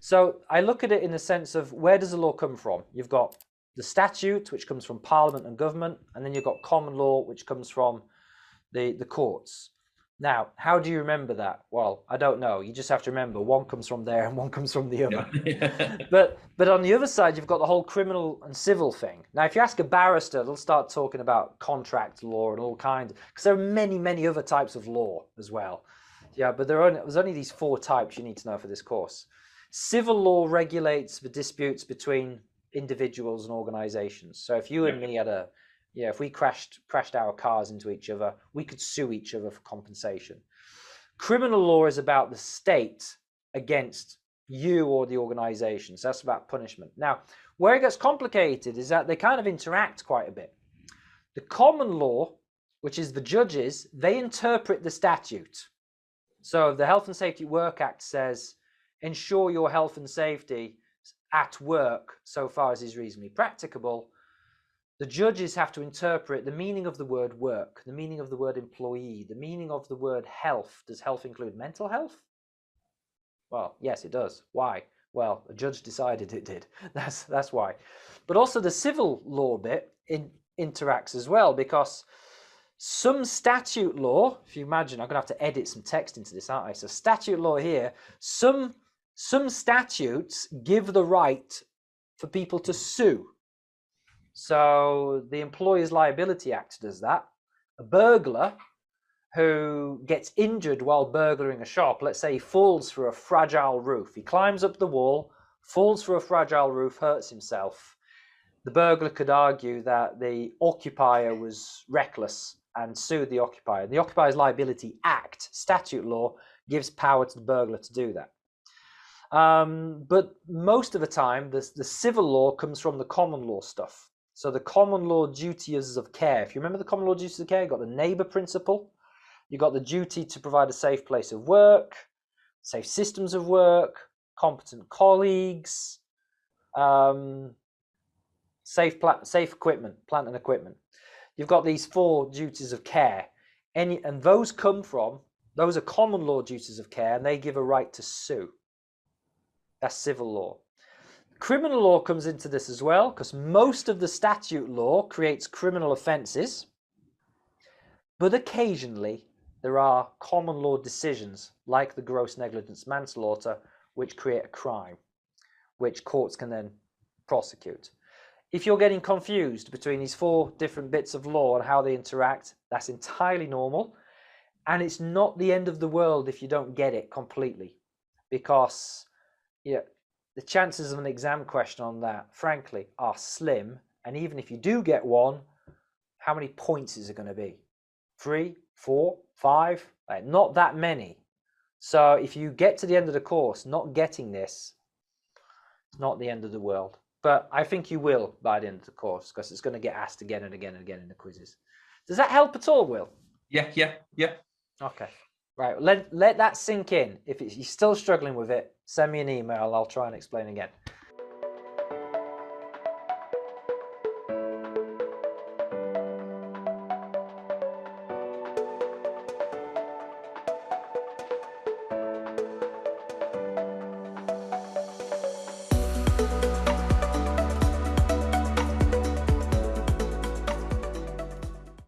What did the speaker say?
So I look at it in the sense of, where does the law come from? You've got the statute, which comes from Parliament and government, and then you've got common law, which comes from the courts. Now, how do you remember that? Well, I don't know. You just have to remember one comes from there and one comes from the other. Yeah. But on the other side, you've got the whole criminal and civil thing. Now, if you ask a barrister, they'll start talking about contract law and all kinds, because there are many, many other types of law as well. Yeah, but there's only these 4 types you need to know for this course. Civil law regulates the disputes between individuals and organizations. So if you and me had if we crashed our cars into each other, we could sue each other for compensation. Criminal law is about the state against you or the organization. So that's about punishment. Now, where it gets complicated is that they kind of interact quite a bit. The common law, which is the judges, they interpret the statute. So the Health and Safety at Work Act says, ensure your health and safety at work so far as is reasonably practicable. The judges have to interpret the meaning of the word work, the meaning of the word employee, the meaning of the word health. Does health include mental health? Well, yes, it does. Why? Well, a judge decided it did. That's why. But also the civil law bit interacts as well, because some statute law, if you imagine, I'm going to have to edit some text into this, aren't I? So statute law here, some statutes give the right for people to sue. So the Employers' Liability Act does that. A burglar who gets injured while burglaring a shop, let's say he falls through a fragile roof. He climbs up the wall, falls through a fragile roof, hurts himself. The burglar could argue that the occupier was reckless and sue the occupier. The Occupiers' Liability Act, statute law, gives power to the burglar to do that. But most of the time, the civil law comes from the common law stuff. So the common law duties of care. If you remember the common law duties of care, you've got the neighbour principle. You've got the duty to provide a safe place of work, safe systems of work, competent colleagues, safe equipment, plant and equipment. You've got these 4 duties of care, and those are common law duties of care, and they give a right to sue. That's civil law. Criminal law comes into this as well, because most of the statute law creates criminal offences, but occasionally there are common law decisions, like the gross negligence manslaughter, which create a crime, which courts can then prosecute. If you're getting confused between these 4 different bits of law and how they interact, that's entirely normal. And it's not the end of the world if you don't get it completely, because the chances of an exam question on that, frankly, are slim. And even if you do get one, how many points is it going to be? 3, 4, 5? Like, not that many. So if you get to the end of the course not getting this, it's not the end of the world. But I think you will by the end of the course, because it's going to get asked again and again and again in the quizzes. Does that help at all, Will? Yeah. Okay. Right. Let that sink in. If you're still struggling with it, send me an email. I'll try and explain again.